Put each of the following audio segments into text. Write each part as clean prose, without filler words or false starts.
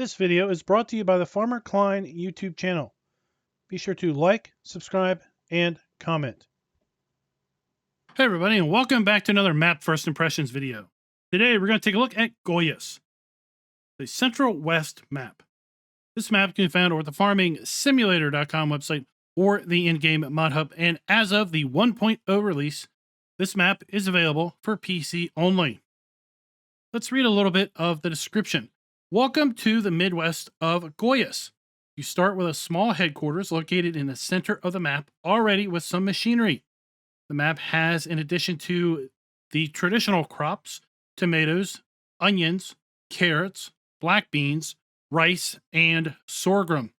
This video is brought to you by the Farmer Klein YouTube channel. Be sure to like, subscribe, and comment. Hey everybody, and welcome back to another Map First Impressions video. Today we're going to take a look at Goias, the Central West map. This map can be found over at the farmingsimulator.com website or the in-game mod hub, and as of the 1.0 release, this map is available for PC only. Let's read a little bit of the description. Welcome to the Midwest of Goiás. You start with a small headquarters located in the center of the map, already with some machinery. The map has, in addition to the traditional crops, tomatoes, onions, carrots, black beans, rice, and sorghum.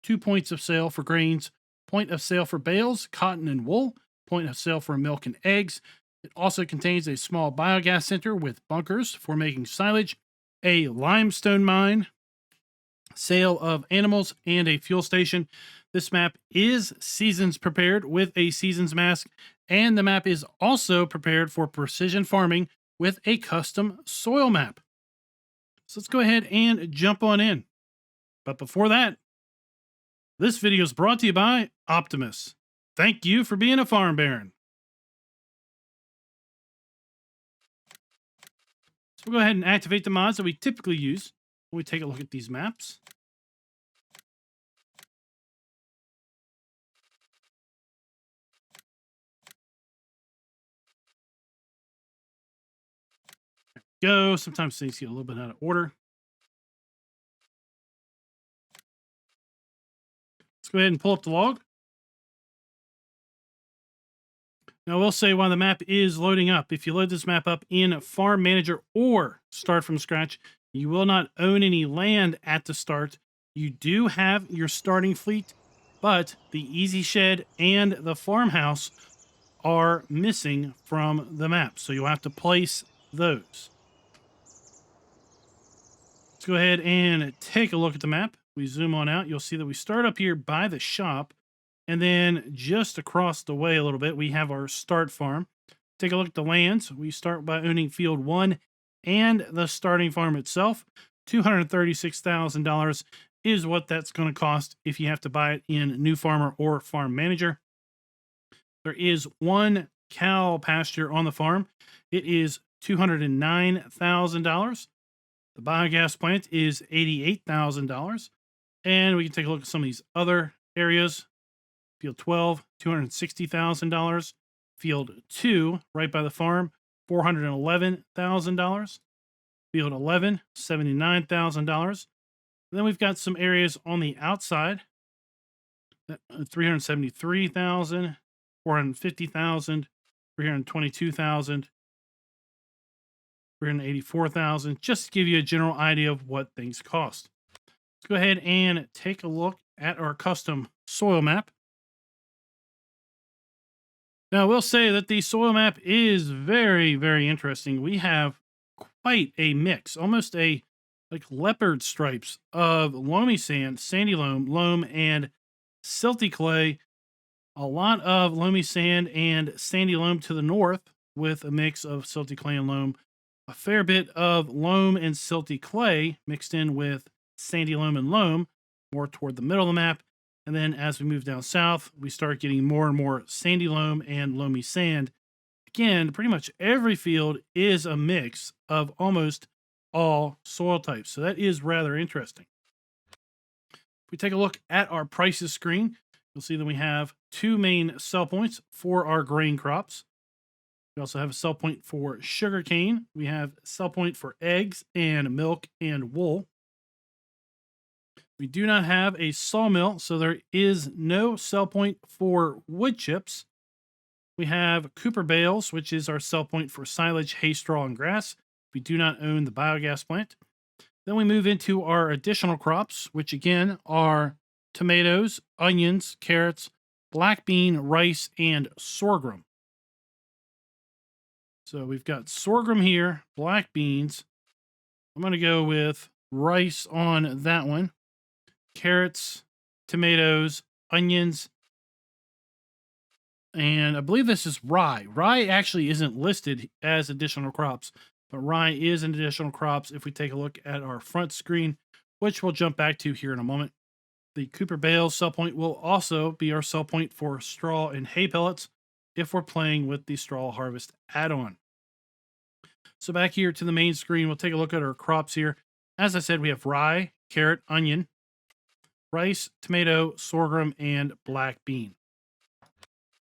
2 points of sale for grains, point of sale for bales, cotton and wool, point of sale for milk and eggs. It also contains a small biogas center with bunkers for making silage, a limestone mine, sale of animals, and a fuel station. This map is seasons prepared with a seasons mask, and the map is also prepared for precision farming with a custom soil map. So let's go ahead and jump on in. But before that, this video is brought to you by Optimus. Thank you for being a farm baron. So we'll go ahead and activate the mods that we typically use when we take a look at these maps. Go. Sometimes things get a little bit out of order. Let's go ahead and pull up the log. Now, I will say while the map is loading up, if you load this map up in Farm Manager or start from scratch, you will not own any land at the start. You do have your starting fleet, but the Easy Shed and the farmhouse are missing from the map, so you'll have to place those. Let's go ahead and take a look at the map. We zoom on out. You'll see that we start up here by the shop, and then just across the way a little bit, we have our start farm. Take a look at the lands. We start by owning field 1 and the starting farm itself. $236,000 is what that's going to cost if you have to buy it in New Farmer or Farm Manager. There is one cow pasture on the farm. It is $209,000. The biogas plant is $88,000. And we can take a look at some of these other areas. Field 12, $260,000. Field 2, right by the farm, $411,000. Field 11, $79,000. Then we've got some areas on the outside, $373,000, $450,000, $322,000, $384,000, just to give you a general idea of what things cost. Let's go ahead and take a look at our custom soil map. Now, I will say that the soil map is very, very interesting. We have quite a mix, almost a like leopard stripes of loamy sand, sandy loam, and silty clay. A lot of loamy sand and sandy loam to the north with a mix of silty clay and loam. A fair bit of loam and silty clay mixed in with sandy loam and loam, more toward the middle of the map. And then as we move down south, we start getting more and more sandy loam and loamy sand. Again, pretty much every field is a mix of almost all soil types. So that is rather interesting. If we take a look at our prices screen, you'll see that we have two main sell points for our grain crops. We also have a sell point for sugarcane. We have a sell point for eggs and milk and wool. We do not have a sawmill, so there is no sell point for wood chips. We have Cooper bales, which is our sell point for silage, hay, straw, and grass. We do not own the biogas plant. Then we move into our additional crops, which again are tomatoes, onions, carrots, black bean, rice, and sorghum. So we've got sorghum here, black beans. I'm going to go with rice on that one. Carrots, tomatoes, onions, and I believe this is rye. Rye actually isn't listed as additional crops, but rye is an additional crops. If we take a look at our front screen, which we'll jump back to here in a moment. The Cooper Bale sell point will also be our sell point for straw and hay pellets if we're playing with the straw harvest add-on. So back here to the main screen, we'll take a look at our crops here. As I said, we have rye, carrot, onion, rice, tomato, sorghum, and black bean.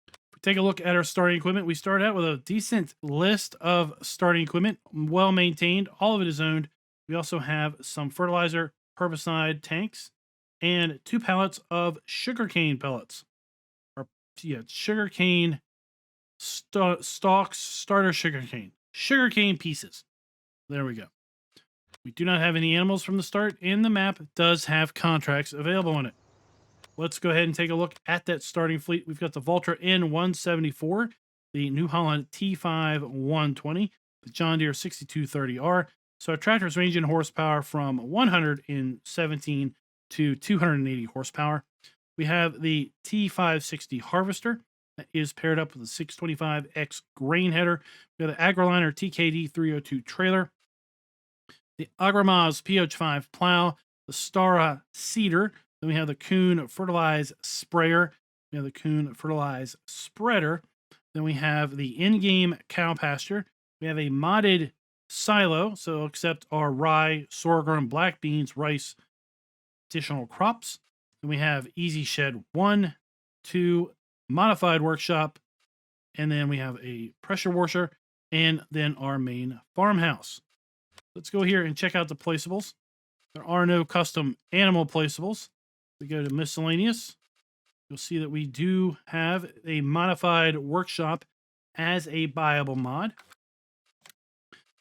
If we take a look at our starting equipment, we start out with a decent list of starting equipment, well maintained. All of it is owned. We also have some fertilizer, herbicide tanks, and 2 pallets of sugarcane pellets. Or, yeah, sugarcane stalks, starter sugarcane pieces. There we go. We do not have any animals from the start, and the map does have contracts available on it. Let's go ahead and take a look at that starting fleet. We've got the Valtra N174, the New Holland T5 120, the John Deere 6230R. So our tractors range in horsepower from 117 to 280 horsepower. We have the T560 harvester that is paired up with the 625X grain header. We have the AgriLiner TKD 302 trailer, the Agramaz PH5 plow, the Stara seeder. Then we have the Kuhn fertilize sprayer. We have the Kuhn fertilize spreader. Then we have the in-game cow pasture. We have a modded silo, so accept our rye, sorghum, black beans, rice, additional crops. Then we have Easy Shed 1, 2, modified workshop, and then we have a pressure washer, and then our main farmhouse. Let's go here and check out the placeables. There are no custom animal placeables. We go to miscellaneous. You'll see that we do have a modified workshop as a buyable mod.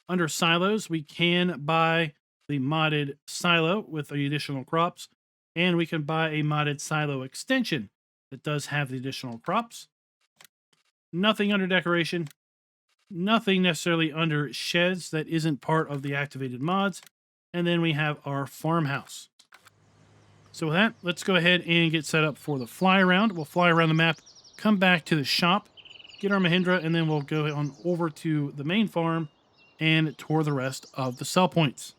Under silos, we can buy the modded silo with the additional crops, and we can buy a modded silo extension that does have the additional crops. Nothing under decoration. Nothing necessarily under sheds that isn't part of the activated mods. And then we have our farmhouse. So with that, let's go ahead and get set up for the fly around. We'll fly around the map, come back to the shop, get our Mahindra, and then we'll go on over to the main farm and tour the rest of the sell points.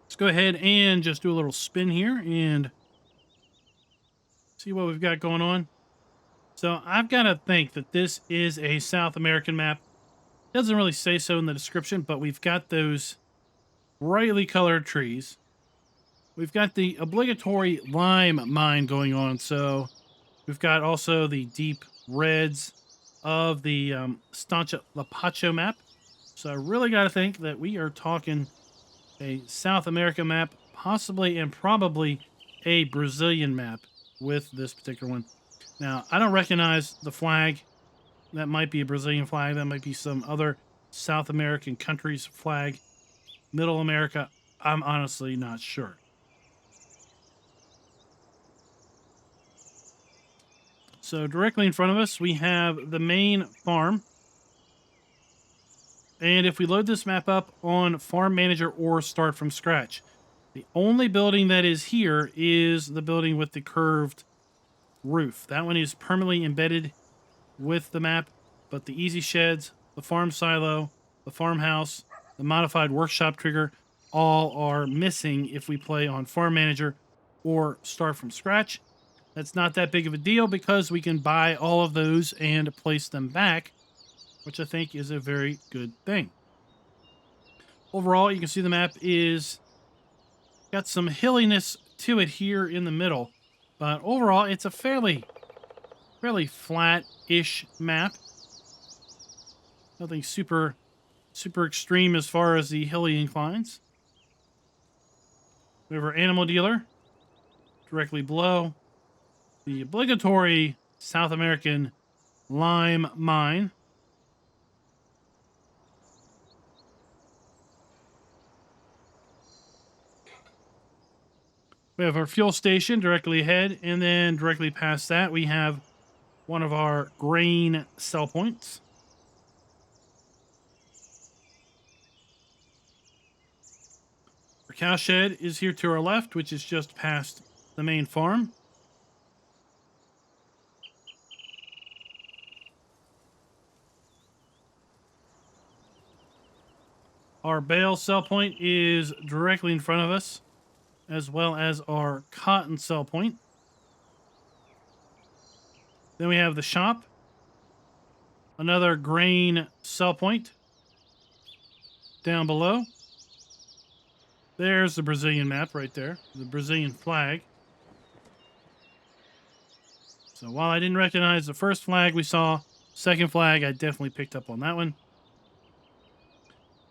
Let's go ahead and just do a little spin here and see what we've got going on. So I've got to think that this is a South American map. It doesn't really say so in the description, but we've got those brightly colored trees. We've got the obligatory lime mine going on. So we've got also the deep reds of the Stancha Lapacho map. So I really got to think that we are talking a South America map, possibly and probably a Brazilian map with this particular one. Now, I don't recognize the flag. That might be a Brazilian flag. That might be some other South American country's flag. Middle America, I'm honestly not sure. So directly in front of us, we have the main farm. And if we load this map up on Farm Manager or start from scratch, the only building that is here is the building with the curved roof. That one is permanently embedded with the map, but the easy sheds, the farm silo, the farmhouse, the modified workshop trigger, all are missing if we play on Farm Manager or start from scratch. That's not that big of a deal because we can buy all of those and place them back, which I think is a very good thing. Overall, you can see the map is got some hilliness to it here in the middle, but overall, it's a fairly flat-ish map. Nothing super extreme as far as the hilly inclines. We have our animal dealer directly below. The obligatory South American lime mine. We have our fuel station directly ahead, and then directly past that, we have one of our grain sell points. Our cow shed is here to our left, which is just past the main farm. Our bale sell point is directly in front of us, as well as our cotton sell point. Then we have the shop, another grain sell point down below. There's the Brazilian map right there, the Brazilian flag. So while I didn't recognize the first flag we saw, second flag, I definitely picked up on that one.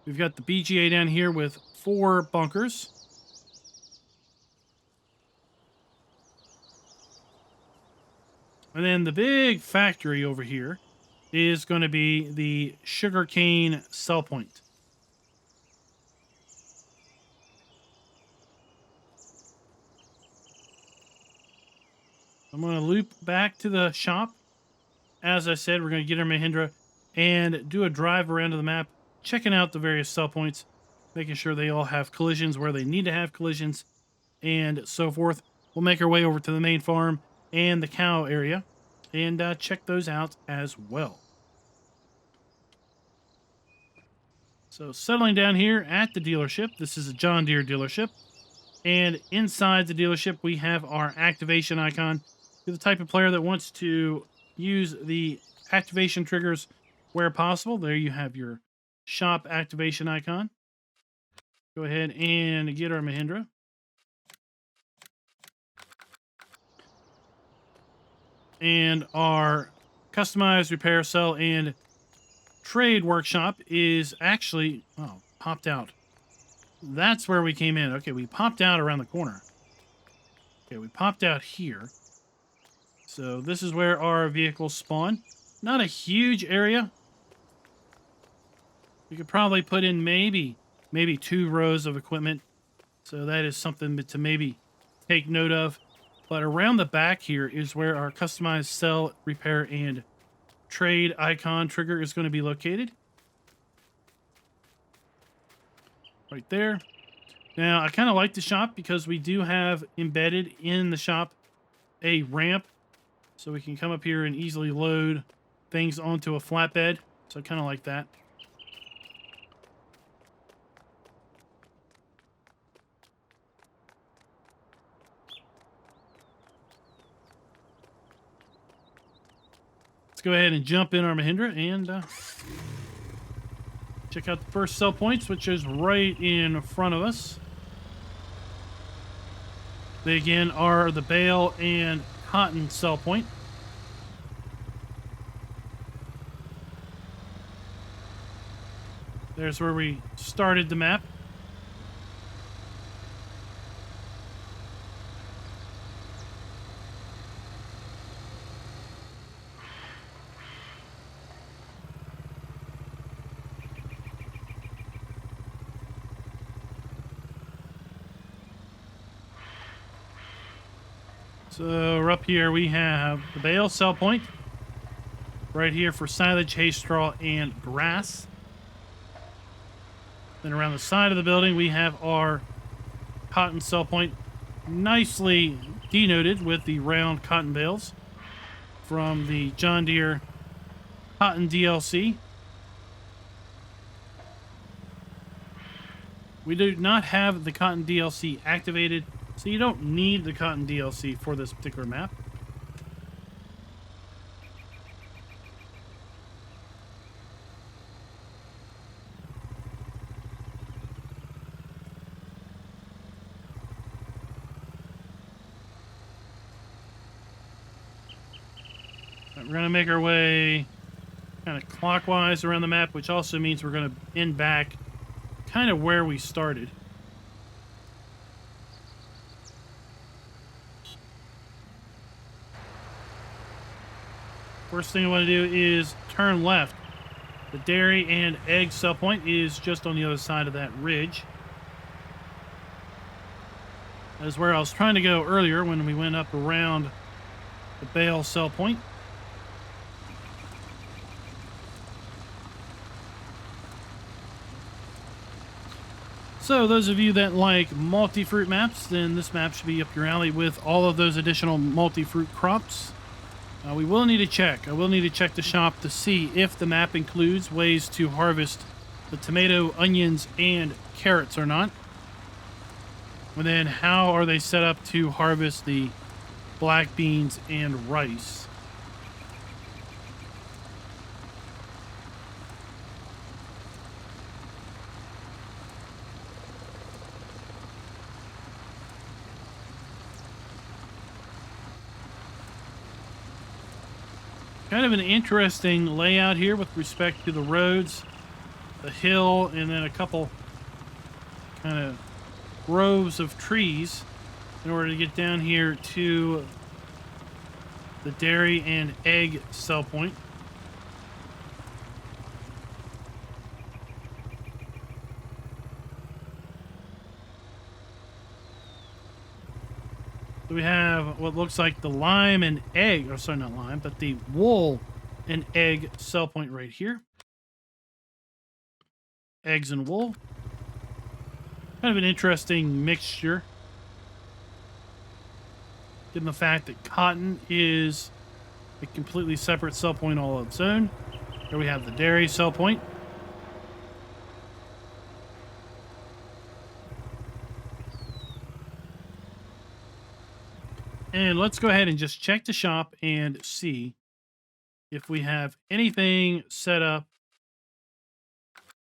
We've got the BGA down here with 4 bunkers. And then the big factory over here is going to be the sugarcane sell point. I'm going to loop back to the shop. As I said, we're going to get our Mahindra and do a drive around to the map, checking out the various sell points, making sure they all have collisions where they need to have collisions, and so forth. We'll make our way over to the main farm and the cow area and check those out as well. So settling down here at the dealership, this is a John Deere dealership, and inside the dealership we have our activation icon. If you're the type of player that wants to use the activation triggers where possible, there you have your shop activation icon. Go ahead and get our Mahindra. And our customized repair, sell, and trade workshop is actually, popped out. That's where we came in. Okay, we popped out around the corner. Okay, we popped out here. So this is where our vehicles spawn. Not a huge area. We could probably put in maybe 2 rows of equipment. So that is something to maybe take note of. But around the back here is where our customized sell, repair, and trade icon trigger is going to be located. Right there. Now, I kind of like the shop because we do have embedded in the shop a ramp. So we can come up here and easily load things onto a flatbed. So I kind of like that. Let's go ahead and jump in our Mahindra and check out the first sell points, which is right in front of us. They again are the bale and cotton sell point. There's where we started the map. So up here we have the bale sell point. Right here for silage, hay, straw, and grass. Then around the side of the building we have our cotton sell point, nicely denoted with the round cotton bales from the John Deere Cotton DLC. We do not have the Cotton DLC activated, so you don't need the Cotton DLC for this particular map. We're going to make our way kind of clockwise around the map, which also means we're going to end back kind of where we started. First thing I want to do is turn left. The dairy and egg sell point is just on the other side of that ridge. That is where I was trying to go earlier when we went up around the bale sell point. So those of you that like multi-fruit maps, then this map should be up your alley with all of those additional multi-fruit crops. We will need to check. I will need to check the shop to see if the map includes ways to harvest the tomato, onions, and carrots are not. And then how are they set up to harvest the black beans and rice? Kind of an interesting layout here with respect to the roads, the hill, and then a couple kind of groves of trees in order to get down here to the dairy and egg sell point. So we have what looks like the lime and egg, or sorry, not lime, but the wool and egg sell point right here. Eggs and wool. Kind of an interesting mixture. Given the fact that cotton is a completely separate sell point all on its own. Here we have the dairy sell point. And let's go ahead and just check the shop and see if we have anything set up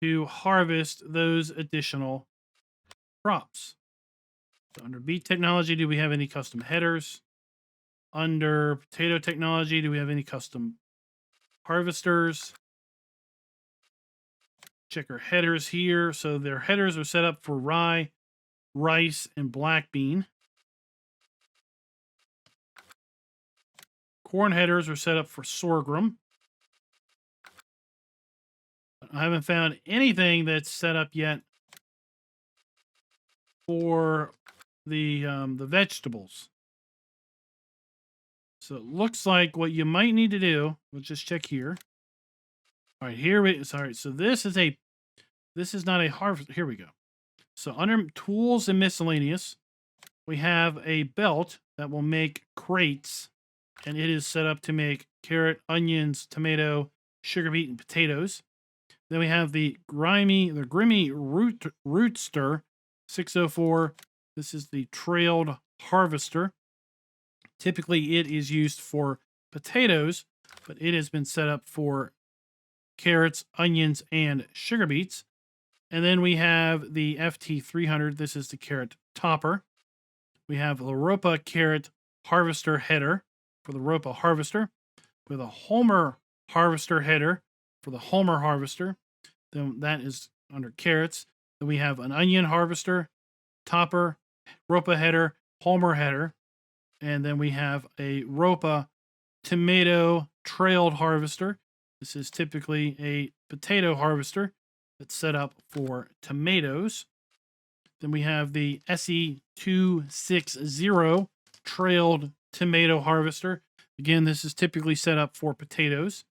to harvest those additional crops. So under beet technology, do we have any custom headers? Under potato technology, do we have any custom harvesters? Check our headers here. So their headers are set up for rye, rice, and black bean. Corn headers are set up for sorghum. I haven't found anything that's set up yet for the vegetables. So it looks like what you might need to do, let's just check here. All right, so this is not a harvest. Here we go. So under tools and miscellaneous, we have a belt that will make crates, and it is set up to make carrot, onions, tomato, sugar beet, and potatoes. Then we have the grimy rootster 604. This is the trailed harvester. Typically, it is used for potatoes, but it has been set up for carrots, onions, and sugar beets. And then we have the FT300. This is the carrot topper. We have the Roça carrot harvester header for the Roça harvester, with a Homer harvester header for the Homer harvester. Then that is under carrots. Then we have an onion harvester, topper, Roça header, Homer header. And then we have a Roça tomato trailed harvester. This is typically a potato harvester that's set up for tomatoes. Then we have the SE260 trailed tomato harvester. Again, this is typically set up for potatoes.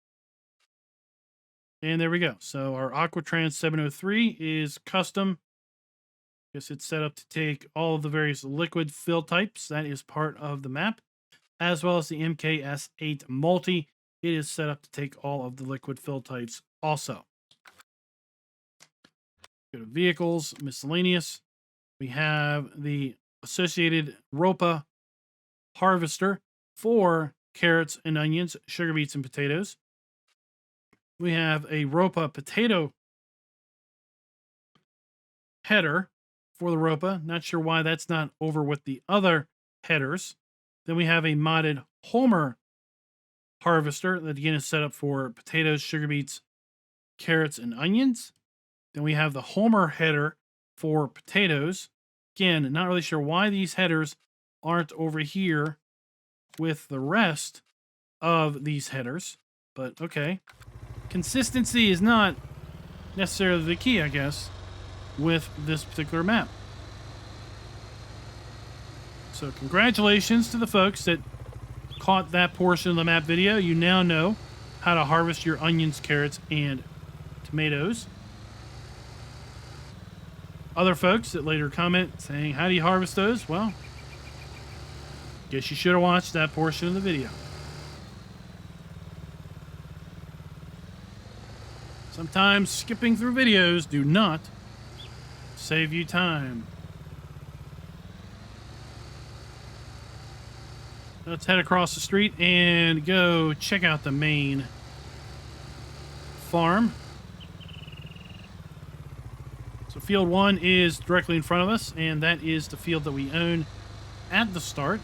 And there we go. So our Aquatrans 703 is custom. I guess it's set up to take all of the various liquid fill types. That is part of the map. As well as the MKS8 Multi. It is set up to take all of the liquid fill types also. Go to vehicles, miscellaneous. We have the associated Roça harvester for carrots and onions, sugar beets, and potatoes. We have a Roça potato header for the Roça. Not sure why that's not over with the other headers. Then we have a modded Homer harvester that again is set up for potatoes, sugar beets, carrots, and onions. Then we have the Homer header for potatoes. Again, not really sure why these headers aren't over here with the rest of these headers, but okay. Consistency is not necessarily the key, I guess, with this particular map. So congratulations to the folks that caught that portion of the map video. You now know how to harvest your onions, carrots, and tomatoes. Other folks that later comment saying, how do you harvest those? Well, guess you should have watched that portion of the video. Sometimes skipping through videos do not save you time. Let's head across the street and go check out the main farm. So field 1 is directly in front of us, and that is the field that we own at the start.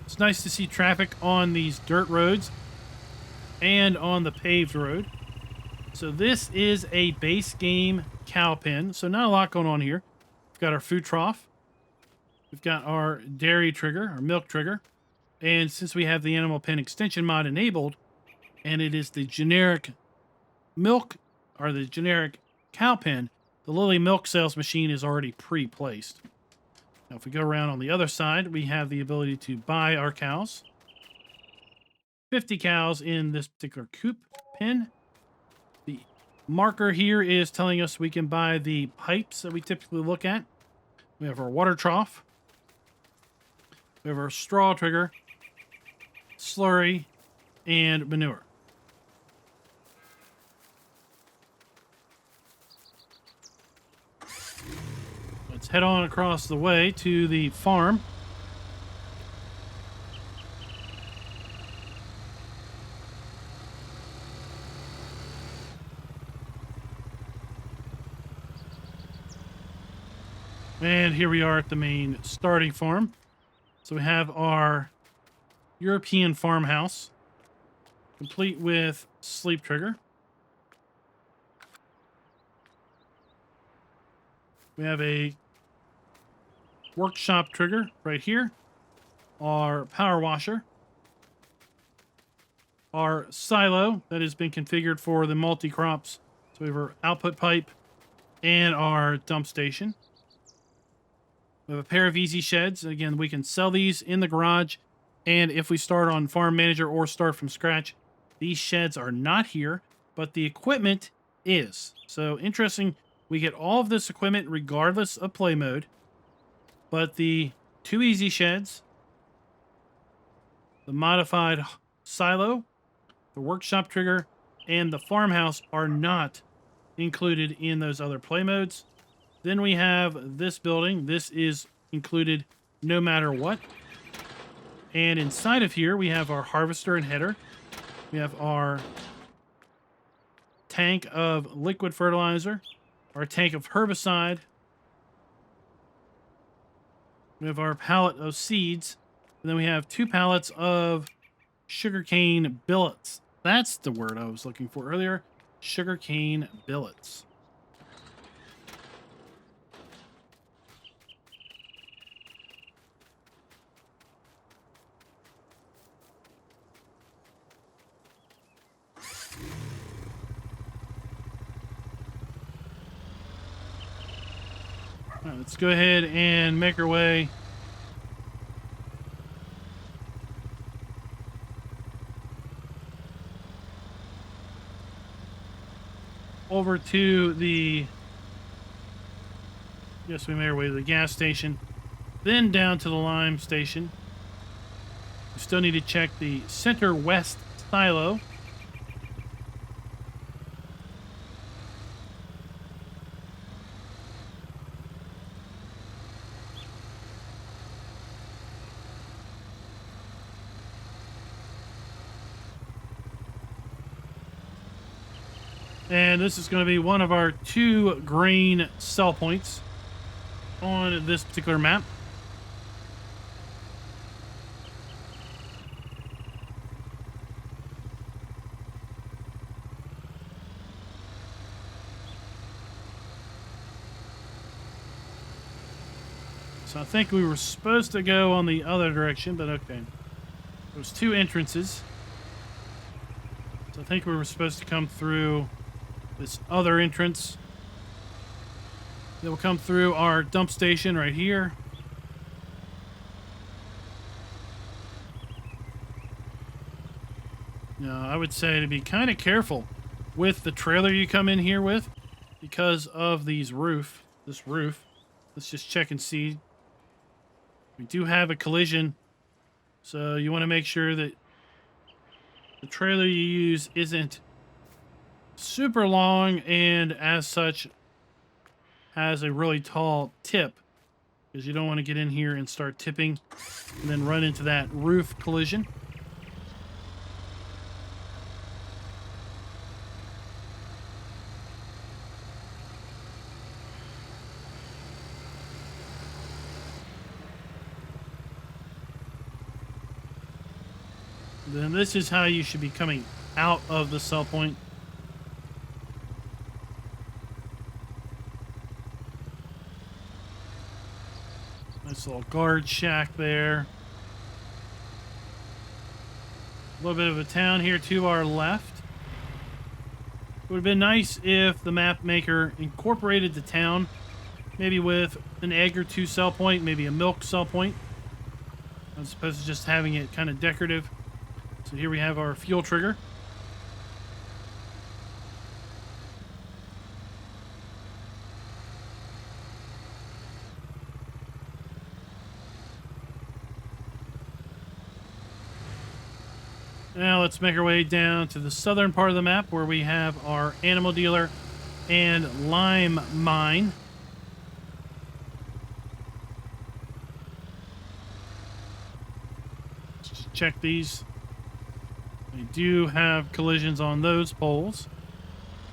It's nice to see traffic on these dirt roads and on the paved road. So this is a base game cow pen, so not a lot going on here. We've got our food trough. We've got our dairy trigger, our milk trigger. And since we have the animal pen extension mod enabled, and it is the generic milk, or the generic cow pen, the Lily milk sales machine is already pre-placed. Now, if we go around on the other side, we have the ability to buy our cows. 50 cows in this particular coop pen. The marker here is telling us we can buy the pipes that we typically look at. We have our water trough. We have our straw trigger, slurry, and manure. Let's head on across the way to the farm. And here we are at the main starting farm. So we have our European farmhouse, complete with sleep trigger. We have a workshop trigger right here, our power washer, our silo that has been configured for the multi-crops. So we have our output pipe and our dump station. We have a pair of easy sheds. Again, we can sell these in the garage. And if we start on Farm Manager or start from scratch, these sheds are not here, but the equipment is. So interesting, we get all of this equipment regardless of play mode. But the two easy sheds, the modified silo, the workshop trigger, and the farmhouse are not included in those other play modes. Then we have this building. This is included no matter what. And inside of here, we have our harvester and header. We have our tank of liquid fertilizer, our tank of herbicide. We have our pallet of seeds. And then we have 2 pallets of sugarcane billets. That's the word I was looking for earlier. Sugarcane billets. All right, let's go ahead and make our way over to the, yes, we made our way to the gas station, then down to the lime station. We still need to check the Center West silo. And this is going to be one of our 2 grain sell points on this particular map. So I think we were supposed to go on the other direction, but okay. There's 2 entrances. So I think we were supposed to come through this other entrance. Then we'll come through our dump station right here. Now, I would say to be kind of careful with the trailer you come in here with because of this roof. Let's just check and see. We do have a collision, so you want to make sure that the trailer you use isn't super long, and as such has a really tall tip, because you don't want to get in here and start tipping and then run into that roof collision. Then this is how you should be coming out of the sell point. Nice little guard shack there. A little bit of a town here to our left. It would have been nice if the map maker incorporated the town, maybe with an egg or two sell point, maybe a milk sell point, as opposed to just having it kind of decorative. So here we have our fuel trigger. Now let's make our way down to the southern part of the map where we have our animal dealer and lime mine. Just check these. We do have collisions on those poles.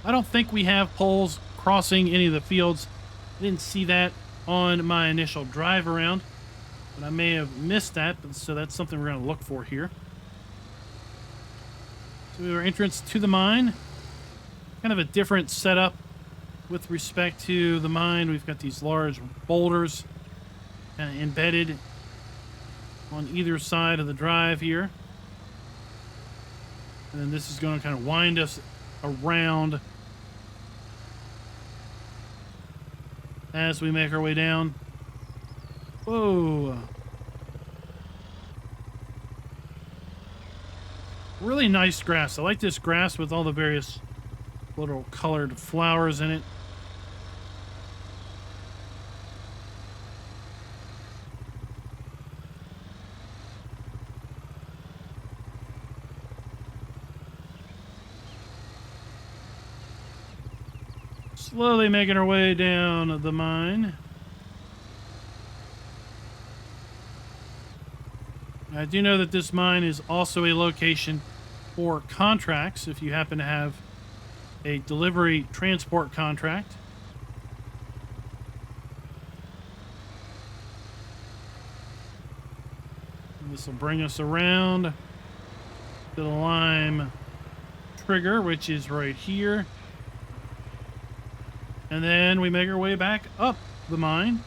I don't think we have poles crossing any of the fields. I didn't see that on my initial drive around, but I may have missed that, so that's something we're going to look for here. So our entrance to the mine, kind of a different setup with respect to the mine. We've got these large boulders kind of embedded on either side of the drive here. And then this is going to kind of wind us around as we make our way down. Whoa. Really nice grass. I like this grass with all the various little colored flowers in it. Slowly making our way down the mine. I do know that this mine is also a location for contracts if you happen to have a delivery transport contract. This will bring us around to the lime trigger, which is right here. And then we make our way back up the mine.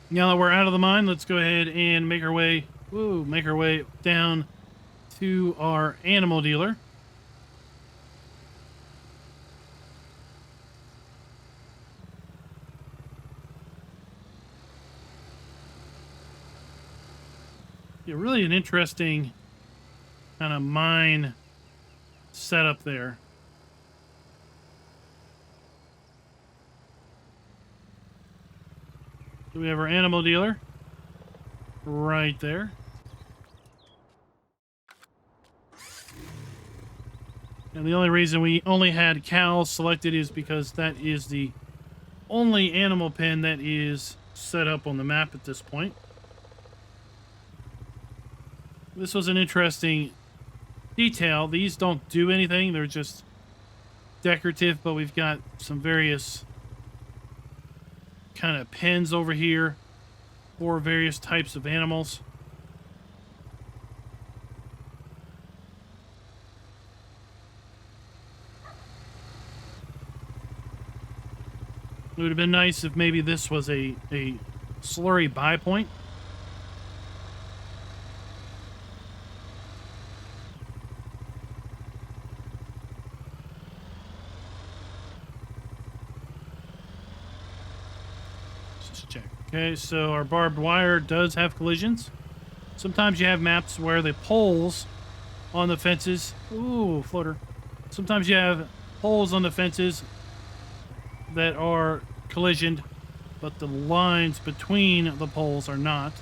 Now that we're out of the mine, let's go ahead and make our way down to our animal dealer. Yeah, really an interesting kind of mine setup there. So we have our animal dealer right there. And the only reason we only had cows selected is because that is the only animal pen that is set up on the map at this point. This was an interesting detail. These don't do anything. They're just decorative, but we've got some various kind of pens over here for various types of animals. It would have been nice if maybe this was a slurry buy point. Okay, so our barbed wire does have collisions. Sometimes you have maps where the poles on the fences... Ooh, floater. Sometimes you have poles on the fences that are collisioned, but the lines between the poles are not.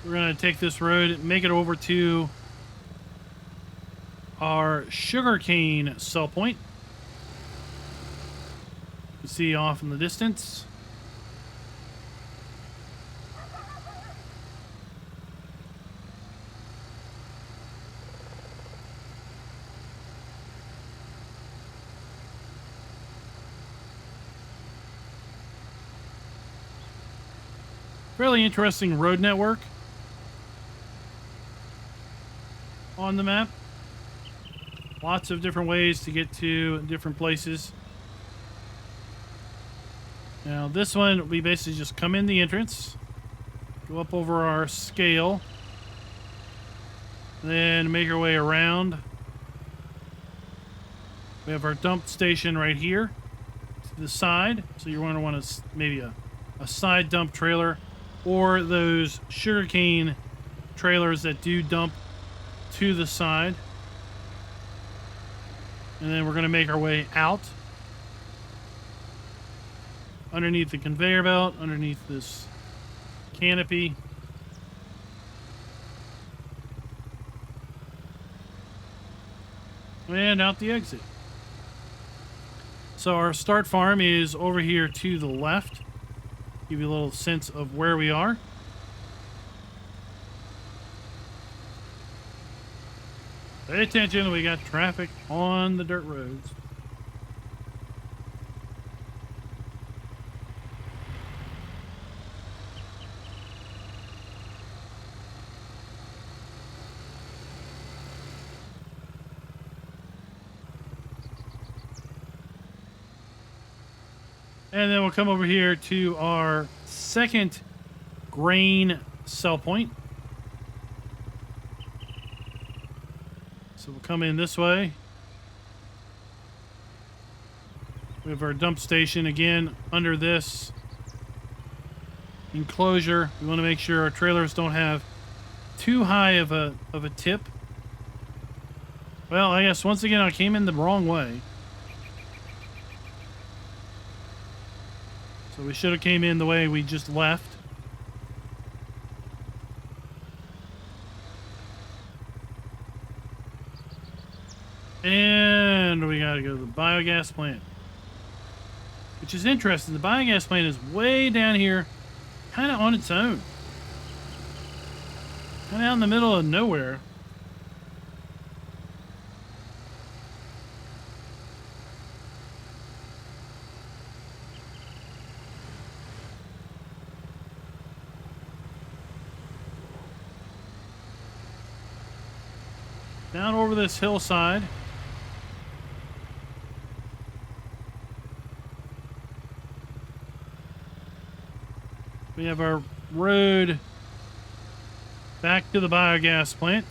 We're going to take this road and make it over to our sugarcane sell point. You can see off in the distance. Fairly interesting road network on the map. Lots of different ways to get to different places. Now this one, we basically just come in the entrance, go up over our scale, then make our way around. We have our dump station right here to the side. So you're going to want maybe a side dump trailer, or those sugarcane trailers that do dump to the side. And then we're going to make our way out underneath the conveyor belt, underneath this canopy. And out the exit. So our start farm is over here to the left. Give you a little sense of where we are. Pay attention, we got traffic on the dirt roads. And then we'll come over here to our second grain sell point. So we'll come in this way. We have our dump station again under this enclosure. We want to make sure our trailers don't have too high of a tip. Well, I guess once again I came in the wrong way. So we should have came in the way we just left. And we gotta go to the biogas plant. Which is interesting. The biogas plant is way down here, kind of on its own. Kind of out in the middle of nowhere. Down over this hillside. We have our road back to the biogas plant.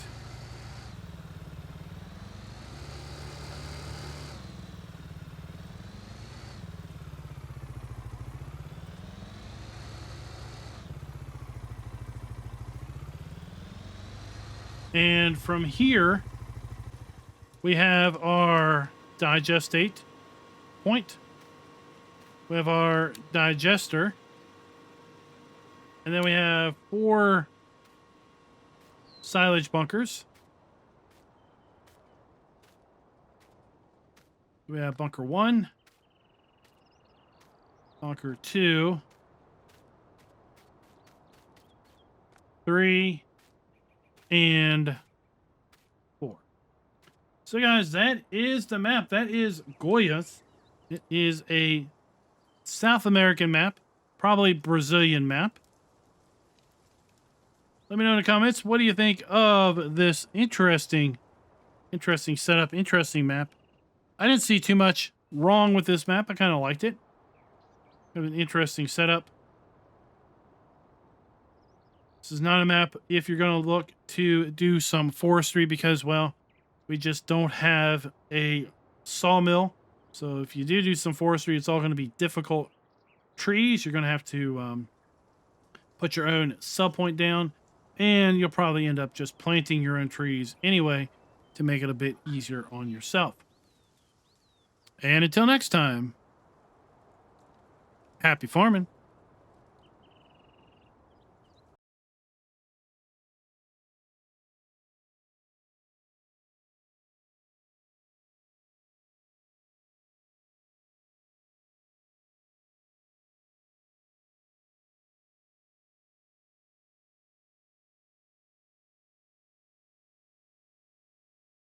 And from here, we have our digestate point. We have our digester. And then we have 4 silage bunkers. We have bunker 1, bunker 2, 3, and 4. So guys, that is the map. That is Goiás. It is a South American map, probably Brazilian map. Let me know in the comments, what do you think of this interesting setup, interesting map? I didn't see too much wrong with this map. I kind of liked it. Have an interesting setup. This is not a map if you're going to look to do some forestry because, well, we just don't have a sawmill. So if you do some forestry, it's all going to be difficult trees. You're going to have to put your own sub point down. And you'll probably end up just planting your own trees anyway to make it a bit easier on yourself. And until next time, happy farming.